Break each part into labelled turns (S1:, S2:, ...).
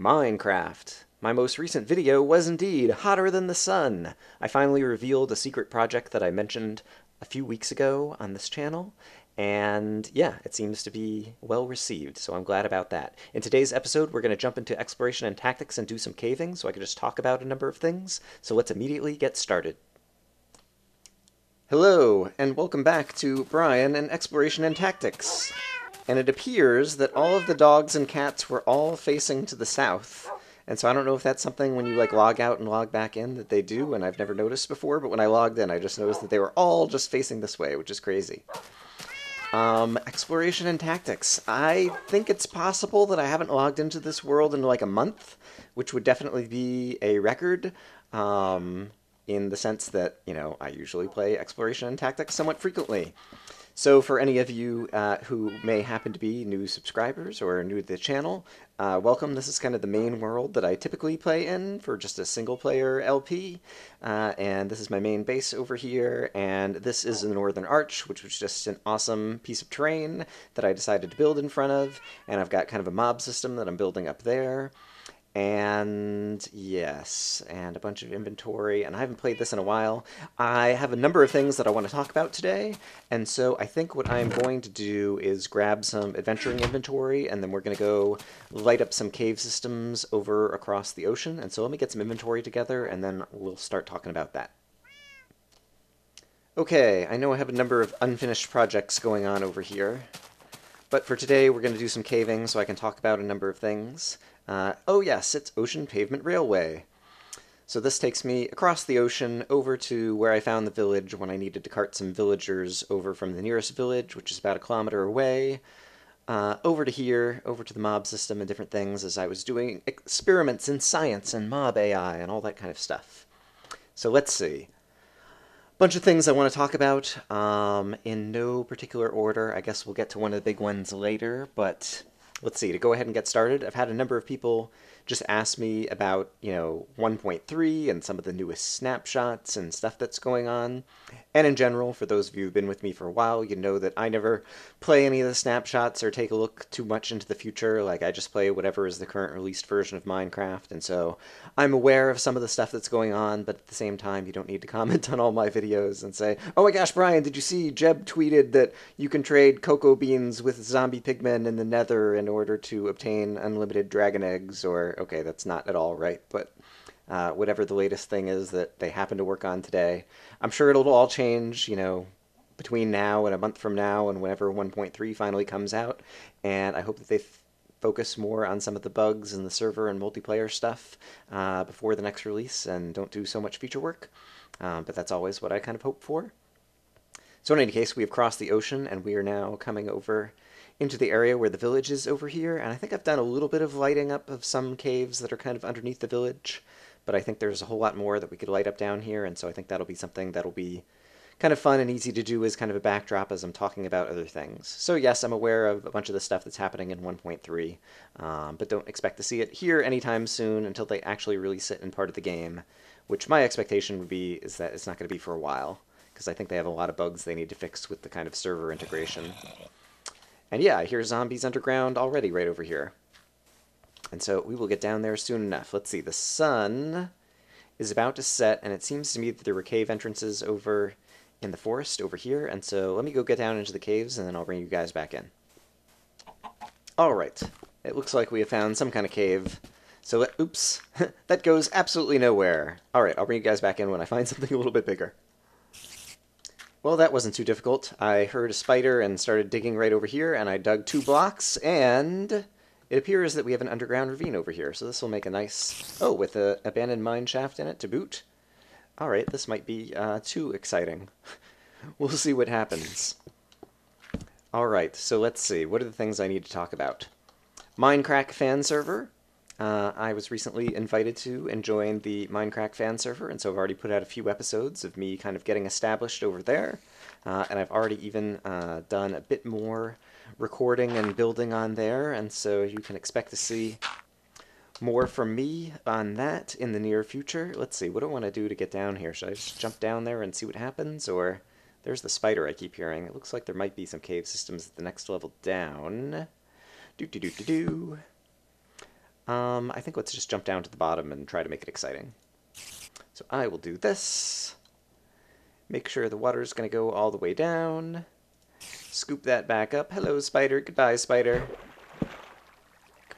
S1: Minecraft. My most recent video was indeed hotter than the sun. I finally revealed a secret project that I mentioned a few weeks ago on this channel, and yeah, it seems to be well received, so I'm glad about that. In today's episode, we're going to jump into exploration and tactics and do some caving, so I can just talk about a number of things. So let's immediately get started. Hello, and welcome back to Brian and Exploration and Tactics. And it appears that all of the dogs and cats were all facing to the south. And so I don't know if that's something when you log out and log back in that they do, and I've never noticed before, but when I logged in I just noticed that they were all just facing this way, which is crazy. Exploration and tactics. I think it's possible that I haven't logged into this world in like a month, which would definitely be a record. In the sense that, I usually play exploration and tactics somewhat frequently. So for any of you who may happen to be new subscribers or new to the channel, welcome. This is kind of the main world that I typically play in for just a single player LP. And this is my main base over here, and this is the Northern Arch, which was just an awesome piece of terrain that I decided to build in front of, and I've got kind of a mob system that I'm building up there. And yes, and a bunch of inventory, and I haven't played this in a while. I have a number of things that I want to talk about today, and so I think what I'm going to do is grab some adventuring inventory, and then we're going to go light up some cave systems over across the ocean. And so let me get some inventory together, and then we'll start talking about that. Okay, I know I have a number of unfinished projects going on over here, but for today we're going to do some caving so I can talk about a number of things. Oh yes, it's Ocean Pavement Railway. So this takes me across the ocean over to where I found the village when I needed to cart some villagers over from the nearest village, which is about 1 kilometer away, over to here, over to the mob system and different things as I was doing experiments in science and mob AI and all that kind of stuff. So let's see. Bunch of things I want to talk about in no particular order. I guess we'll get to one of the big ones later, but let's see, to go ahead and get started, I've had a number of people just ask me about, 1.3 and some of the newest snapshots and stuff that's going on. And in general, for those of you who've been with me for a while, you know that I never play any of the snapshots or take a look too much into the future. Like, I just play whatever is the current released version of Minecraft, and so I'm aware of some of the stuff that's going on, but at the same time, you don't need to comment on all my videos and say, oh my gosh, Brian, did you see Jeb tweeted that you can trade cocoa beans with zombie pigmen in the nether in order to obtain unlimited dragon eggs? Or, okay, that's not at all right, but whatever the latest thing is that they happen to work on today. I'm sure it'll all change, between now and a month from now and whenever 1.3 finally comes out. And I hope that they focus more on some of the bugs and the server and multiplayer stuff before the next release and don't do so much feature work. But that's always what I kind of hope for. So in any case, we have crossed the ocean and we are now coming over into the area where the village is over here. And I think I've done a little bit of lighting up of some caves that are kind of underneath the village. But I think there's a whole lot more that we could light up down here, and so I think that'll be something that'll be kind of fun and easy to do as kind of a backdrop as I'm talking about other things. So yes, I'm aware of a bunch of the stuff that's happening in 1.3, but don't expect to see it here anytime soon until they actually release it in part of the game, which my expectation would be is that it's not going to be for a while, because I think they have a lot of bugs they need to fix with the kind of server integration. And yeah, I hear zombies underground already right over here. And so we will get down there soon enough. Let's see, the sun is about to set, and it seems to me that there were cave entrances over in the forest over here. And so let me go get down into the caves, and then I'll bring you guys back in. All right, it looks like we have found some kind of cave. So, oops, that goes absolutely nowhere. All right, I'll bring you guys back in when I find something a little bit bigger. Well, that wasn't too difficult. I heard a spider and started digging right over here, and I dug 2 blocks, and it appears that we have an underground ravine over here, so this will make a nice... Oh, with an abandoned mine shaft in it to boot. Alright, this might be too exciting. We'll see what happens. Alright, so let's see. What are the things I need to talk about? Mindcrack Fan Server. I was recently invited to and joined the Mindcrack Fan Server, and so I've already put out a few episodes of me kind of getting established over there. And I've already even done a bit more recording and building on there, and so you can expect to see more from me on that in the near future. Let's see, what do I want to do to get down here? Should I just jump down there and see what happens, or... There's the spider I keep hearing. It looks like there might be some cave systems at the next level down. Do-do-do-do-do. I think let's just jump down to the bottom and try to make it exciting. So I will do this. Make sure the water's going to go all the way down. Scoop that back up. Hello, spider. Goodbye, spider.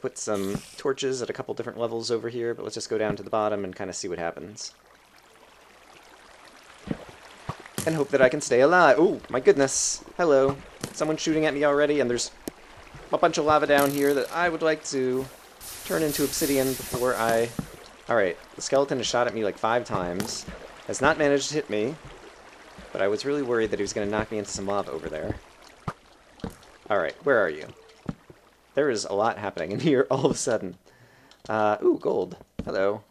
S1: Put some torches at a couple different levels over here, but let's just go down to the bottom and kind of see what happens. And hope that I can stay alive. Oh, my goodness. Hello. Someone's shooting at me already, and there's a bunch of lava down here that I would like to turn into obsidian before I... Alright, the skeleton has shot at me like 5 times. Has not managed to hit me, but I was really worried that he was going to knock me into some lava over there. Alright, where are you? There is a lot happening in here all of a sudden. Ooh, gold. Hello.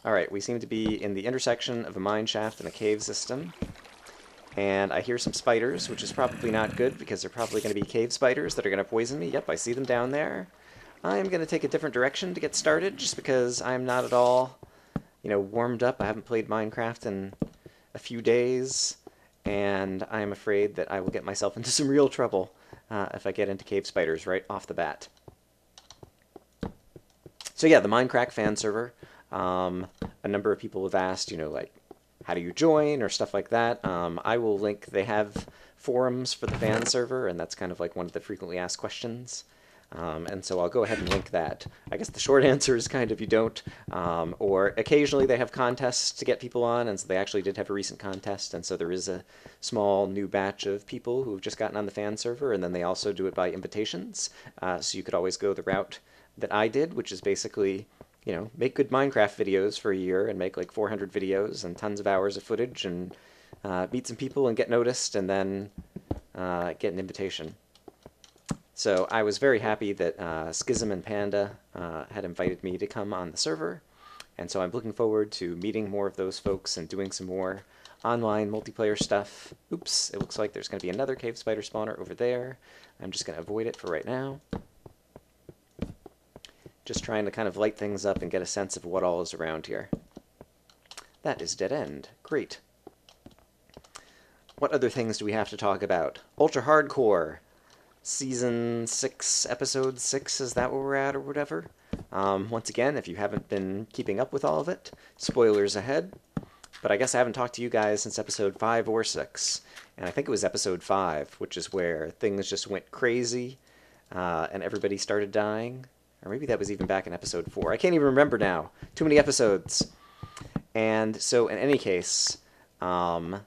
S1: Alright, we seem to be in the intersection of a mine shaft and a cave system. And I hear some spiders, which is probably not good, because they're probably going to be cave spiders that are going to poison me. Yep, I see them down there. I'm going to take a different direction to get started, just because I'm not at all, warmed up. I haven't played Minecraft in a few days, and I'm afraid that I will get myself into some real trouble if I get into cave spiders right off the bat. So yeah, the Mindcrack Fan Server. A number of people have asked, how do you join or stuff like that. I will link, they have forums for the fan server, and that's kind of like one of the frequently asked questions. And so I'll go ahead and link that. I guess the short answer is kind of you don't. Or occasionally they have contests to get people on, and so they actually did have a recent contest, and so there is a small new batch of people who have just gotten on the fan server, and then they also do it by invitations. So you could always go the route that I did, which is basically... make good Minecraft videos for a year and make like 400 videos and tons of hours of footage and meet some people and get noticed and then get an invitation. So I was very happy that Schism and Panda had invited me to come on the server, and so I'm looking forward to meeting more of those folks and doing some more online multiplayer stuff. Oops, it looks like there's going to be another cave spider spawner over there. I'm just going to avoid it for right now. Just trying to kind of light things up and get a sense of what all is around here. That is dead end. Great. What other things do we have to talk about? Ultra Hardcore. Season 6, Episode 6, is that where we're at or whatever? Once again, if you haven't been keeping up with all of it, spoilers ahead. But I guess I haven't talked to you guys since Episode 5 or 6. And I think it was Episode 5, which is where things just went crazy and everybody started dying. Or maybe that was even back in Episode 4. I can't even remember now. Too many episodes. And so, in any case, the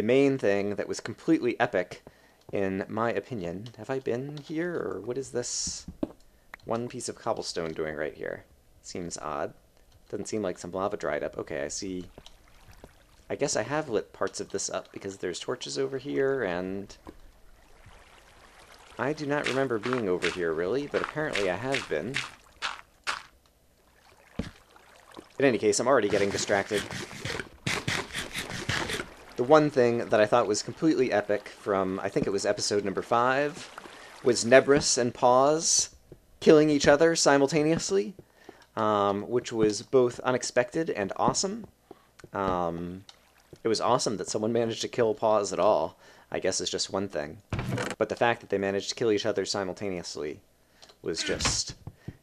S1: main thing that was completely epic, in my opinion... Have I been here, or what is this one piece of cobblestone doing right here? Seems odd. Doesn't seem like some lava dried up. Okay, I see... I guess I have lit parts of this up, because there's torches over here, and... I do not remember being over here, really, but apparently I have been. In any case, I'm already getting distracted. The one thing that I thought was completely epic from, I think it was episode number 5, was Nebris and Pause killing each other simultaneously, which was both unexpected and awesome. It was awesome that someone managed to kill Pause at all, I guess is just one thing. But the fact that they managed to kill each other simultaneously was just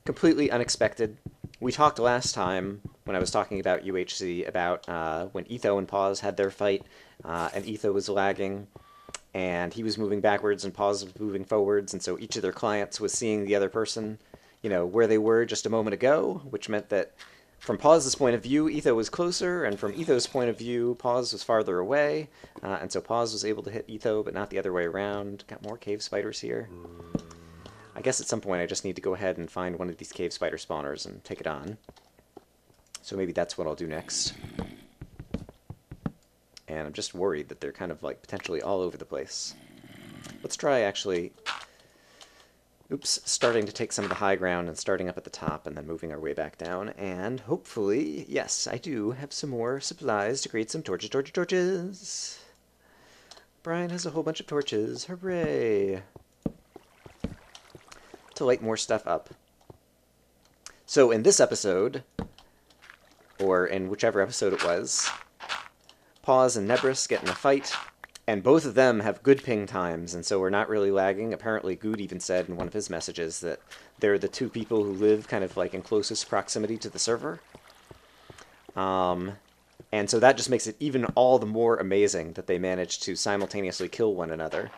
S1: completely unexpected. We talked last time, when I was talking about UHC, about when Etho and Pause had their fight, and Etho was lagging, and he was moving backwards and Pause was moving forwards, and so each of their clients was seeing the other person, where they were just a moment ago, which meant that from Pause's point of view, Etho was closer, and from Etho's point of view, Pause was farther away, and so Pause was able to hit Etho, but not the other way around. Got more cave spiders here. I guess at some point I just need to go ahead and find one of these cave spider spawners and take it on. So maybe that's what I'll do next. And I'm just worried that they're kind of like potentially all over the place. Let's try actually... Oops, starting to take some of the high ground and starting up at the top and then moving our way back down. And hopefully, yes, I do have some more supplies to create some torches. Brian has a whole bunch of torches. Hooray! To light more stuff up. So in this episode, or in whichever episode it was, Pause and Nebris get in a fight, And both of them have good ping times, and so we're not really lagging. Apparently, Good even said in one of his messages that they're the two people who live kind of like in closest proximity to the server. And so that just makes it even all the more amazing that they managed to simultaneously kill one another.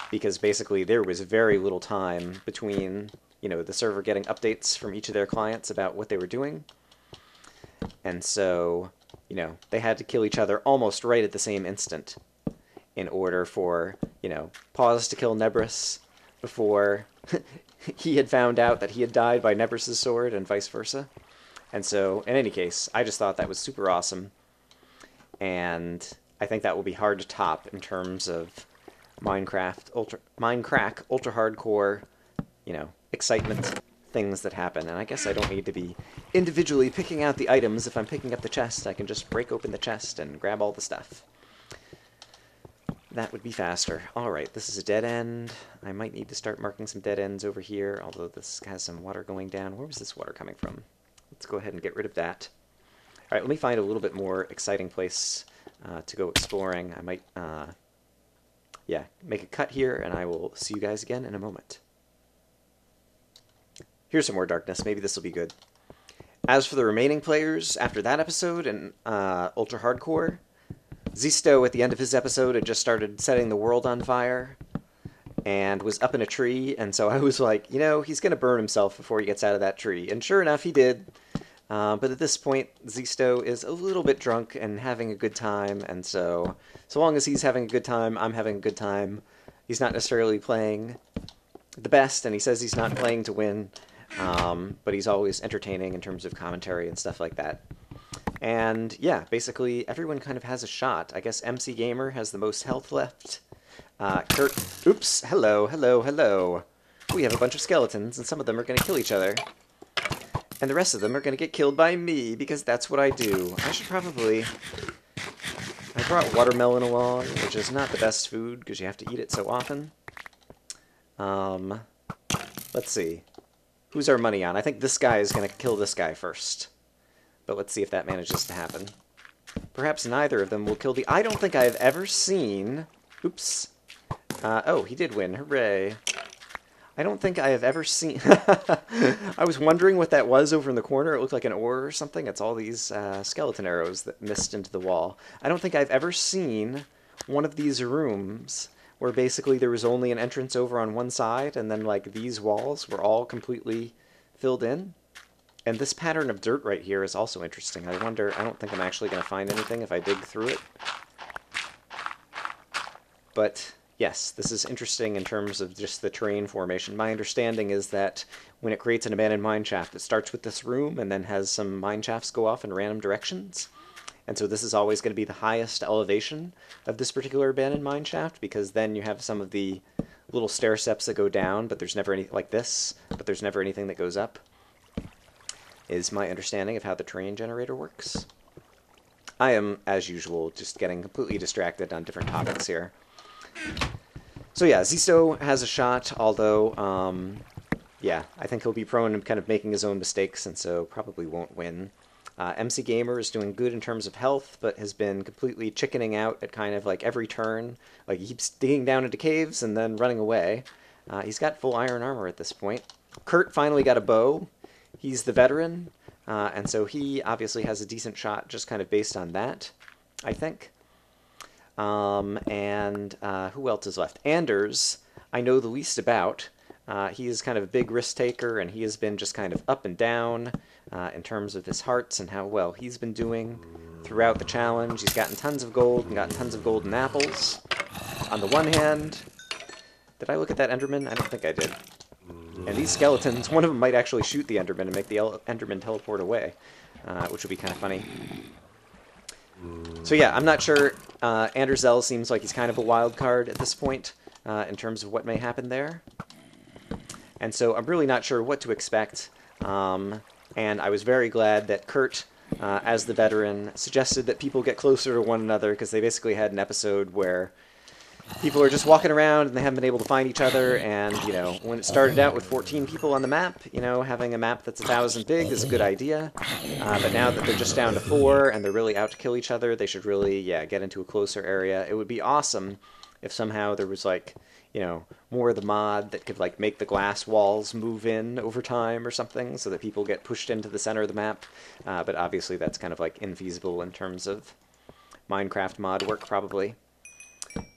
S1: Because basically there was very little time between, you know, the server getting updates from each of their clients about what they were doing. And so, you know, they had to kill each other almost right at the same instant in order for, you know, Pause to kill Nebris before he had found out that he had died by Nebris's sword and vice versa. And so, in any case, I just thought that was super awesome. And I think that will be hard to top in terms of Minecrack ultra hardcore, you know, excitement things that happen. And I guess I don't need to be individually picking out the items. If I'm picking up the chest, I can just break open the chest and grab all the stuff. That would be faster. Alright, this is a dead end. I might need to start marking some dead ends over here, although this has some water going down. Where was this water coming from? Let's go ahead and get rid of that. Alright, let me find a little bit more exciting place to go exploring. I might, yeah, make a cut here, and I will see you guys again in a moment. Here's some more darkness. Maybe this will be good. As for the remaining players, after that episode in Ultra Hardcore, Zisto at the end of his episode had just started setting the world on fire and was up in a tree, and so I was like, you know, he's going to burn himself before he gets out of that tree. And sure enough, he did. But at this point, Zisto is a little bit drunk and having a good time, and so long as he's having a good time, I'm having a good time. He's not necessarily playing the best, and he says he's not playing to win, but he's always entertaining in terms of commentary and stuff like that. And yeah, basically everyone kind of has a shot. I guess MC Gamer has the most health left. Kurt, oops, hello. We have a bunch of skeletons, and some of them are going to kill each other. And the rest of them are going to get killed by me, because that's what I do. I should probably... I brought watermelon along, which is not the best food, because you have to eat it so often. Let's see. Who's our money on? I think this guy is going to kill this guy first. But let's see if that manages to happen. Perhaps neither of them will kill the... I don't think I have ever seen... Oops. Oh, he did win. Hooray. I don't think I have ever seen... I was wondering what that was over in the corner. It looked like an ore or something. It's all these skeleton arrows that missed into the wall. I don't think I've ever seen one of these rooms where basically there was only an entrance over on one side, and then like these walls were all completely filled in. And this pattern of dirt right here is also interesting. I wonder, I don't think I'm actually going to find anything if I dig through it. But yes, this is interesting in terms of just the terrain formation. My understanding is that when it creates an abandoned mine shaft, it starts with this room and then has some mine shafts go off in random directions. And so this is always going to be the highest elevation of this particular abandoned mine shaft, because then you have some of the little stair steps that go down, but there's never any, like this, but there's never anything that goes up. Is my understanding of how the terrain generator works. I am, as usual, just getting completely distracted on different topics here. So yeah, Zisto has a shot, although, yeah, I think he'll be prone to kind of making his own mistakes, and so probably won't win. MC Gamer is doing good in terms of health, but has been completely chickening out at kind of like every turn. Like, he keeps digging down into caves and then running away. He's got full iron armor at this point. Kurt finally got a bow. He's the veteran, and so he obviously has a decent shot just kind of based on that, I think. And who else is left? Anders, I know the least about. He is kind of a big risk taker, and he has been just kind of up and down in terms of his hearts and how well he's been doing throughout the challenge. He's gotten tons of gold and gotten tons of golden apples. On the one hand, did I look at that Enderman? I don't think I did. And these skeletons, one of them might actually shoot the Enderman and make the Enderman teleport away, which would be kind of funny. So yeah, I'm not sure. Anderzel seems like he's kind of a wild card at this point in terms of what may happen there. And so I'm really not sure what to expect. And I was very glad that Kurt, as the veteran, suggested that people get closer to one another, because they basically had an episode where people are just walking around and they haven't been able to find each other, and, you know, when it started out with 14 people on the map, you know, having a map that's 1,000 big is a good idea, but now that they're just down to 4 and they're really out to kill each other, they should really, yeah, get into a closer area. It would be awesome if somehow there was, like, you know, more of the mod that could, like, make the glass walls move in over time or something, so that people get pushed into the center of the map, but obviously that's kind of, like, infeasible in terms of Minecraft mod work, probably.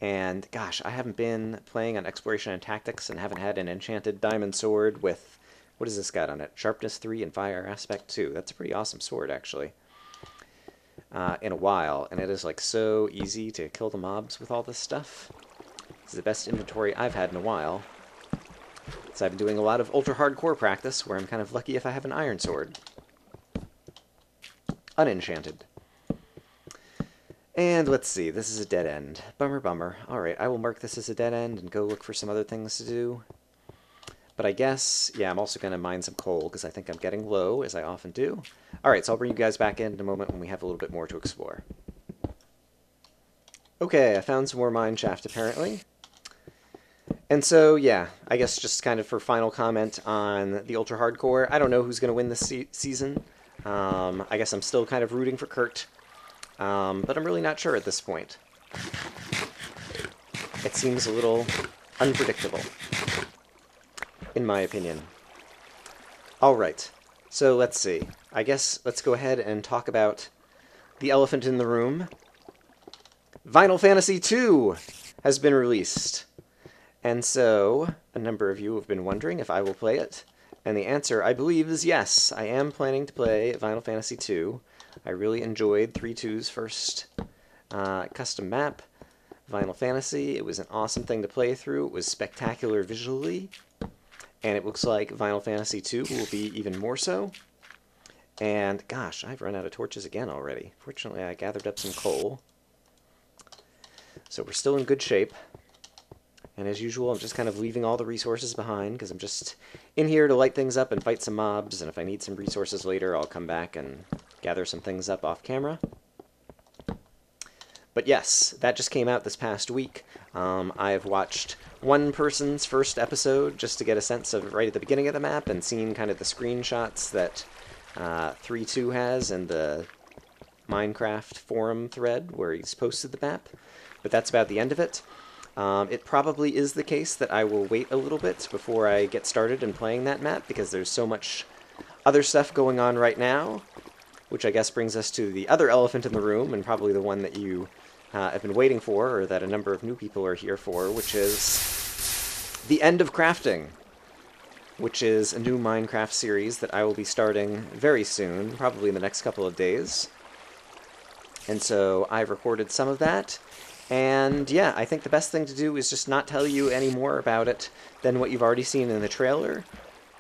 S1: And gosh, I haven't been playing on Exploration and Tactics and haven't had an enchanted diamond sword with, what has this got on it? Sharpness 3 and Fire Aspect 2. That's a pretty awesome sword, actually. In a while, and it is like so easy to kill the mobs with all this stuff. This is the best inventory I've had in a while. So I've been doing a lot of ultra hardcore practice where I'm kind of lucky if I have an iron sword. Unenchanted. And let's see, this is a dead end. Bummer, bummer. Alright, I will mark this as a dead end and go look for some other things to do. But I guess, yeah, I'm also going to mine some coal because I think I'm getting low, as I often do. Alright, so I'll bring you guys back in a moment when we have a little bit more to explore. Okay, I found some more mine shaft, apparently. And so, yeah, I guess just kind of for final comment on the ultra hardcore, I don't know who's going to win this season. I guess I'm still kind of rooting for Kurt. But I'm really not sure at this point. It seems a little unpredictable, in my opinion. Alright, so let's see. I guess let's go ahead and talk about the elephant in the room. Final Fantasy II has been released. And so, a number of you have been wondering if I will play it. And the answer, I believe, is yes. I am planning to play Final Fantasy II. I really enjoyed 3.2's first custom map, Final Fantasy. It was an awesome thing to play through. It was spectacular visually, and it looks like Final Fantasy II will be even more so. And gosh, I've run out of torches again already. Fortunately, I gathered up some coal. So we're still in good shape. And as usual, I'm just kind of leaving all the resources behind, because I'm just in here to light things up and fight some mobs, and if I need some resources later, I'll come back and gather some things up off camera. But yes, that just came out this past week. I've watched one person's first episode just to get a sense of right at the beginning of the map, and seen kind of the screenshots that 3.2 has in the Minecraft forum thread where he's posted the map. But that's about the end of it. It probably is the case that I will wait a little bit before I get started in playing that map, because there's so much other stuff going on right now, which I guess brings us to the other elephant in the room, and probably the one that you have been waiting for, or that a number of new people are here for, which is the end of crafting, which is a new Minecraft series that I will be starting very soon, probably in the next couple of days. And so I've recorded some of that. And yeah, I think the best thing to do is just not tell you any more about it than what you've already seen in the trailer.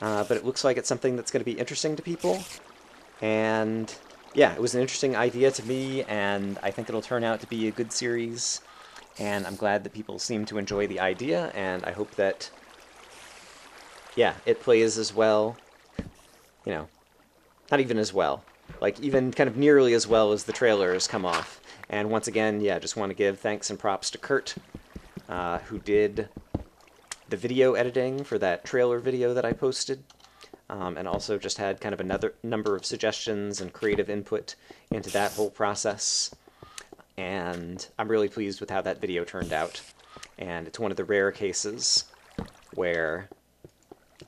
S1: But it looks like it's something that's going to be interesting to people. And yeah, it was an interesting idea to me, and I think it'll turn out to be a good series. And I'm glad that people seem to enjoy the idea, and I hope that, yeah, it plays as well. You know, not even as well. Like, even kind of nearly as well as the trailer has come off. And once again, yeah, just want to give thanks and props to Kurt, who did the video editing for that trailer video that I posted, and also just had kind of another number of suggestions and creative input into that whole process. And I'm really pleased with how that video turned out. And it's one of the rare cases where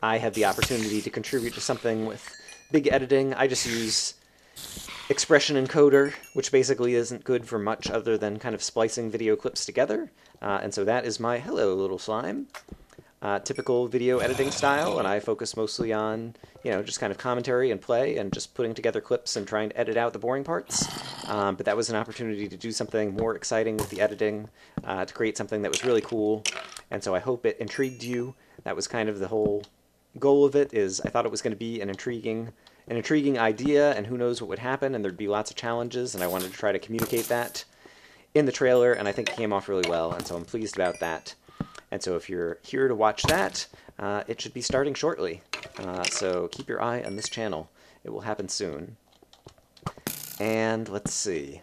S1: I had the opportunity to contribute to something with big editing. I just use Expression Encoder, which basically isn't good for much other than kind of splicing video clips together. And so that is my, hello little slime, typical video editing style, and I focus mostly on, you know, just kind of commentary and play and just putting together clips and trying to edit out the boring parts. But that was an opportunity to do something more exciting with the editing, to create something that was really cool. And so I hope it intrigued you. That was kind of the whole goal of it, is I thought it was going to be an intriguing idea, and who knows what would happen, and there'd be lots of challenges, and I wanted to try to communicate that in the trailer, and I think it came off really well, and so I'm pleased about that. And so if you're here to watch that, it should be starting shortly. So keep your eye on this channel. It will happen soon. And let's see.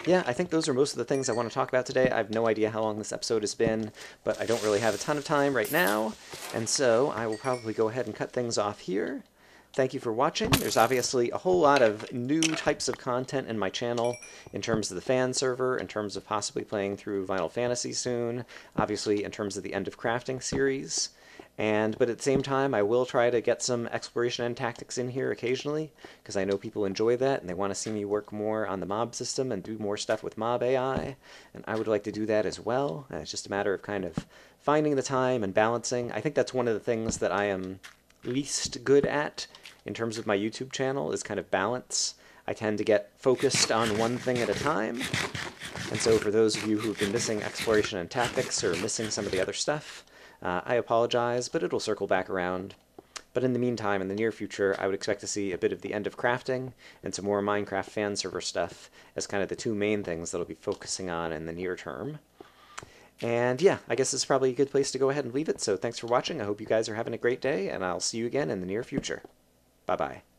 S1: yeah, I think those are most of the things I want to talk about today. I have no idea how long this episode has been, but I don't really have a ton of time right now, and so I will probably go ahead and cut things off here. Thank you for watching. There's obviously a whole lot of new types of content in my channel in terms of the fan server, in terms of possibly playing through Final Fantasy soon, obviously in terms of the End of Crafting series. But at the same time, I will try to get some exploration and tactics in here occasionally, because I know people enjoy that and they want to see me work more on the mob system and do more stuff with mob AI, and I would like to do that as well. And it's just a matter of kind of finding the time and balancing. I think that's one of the things that I am least good at in terms of my YouTube channel, is kind of balance. I tend to get focused on one thing at a time, and so for those of you who've been missing exploration and tactics or missing some of the other stuff, I apologize, but it'll circle back around. But in the meantime, in the near future, I would expect to see a bit of the End of Crafting and some more Minecraft fan server stuff as kind of the two main things that I'll be focusing on in the near term. And yeah, I guess this is probably a good place to go ahead and leave it. So thanks for watching. I hope you guys are having a great day, and I'll see you again in the near future. Bye-bye.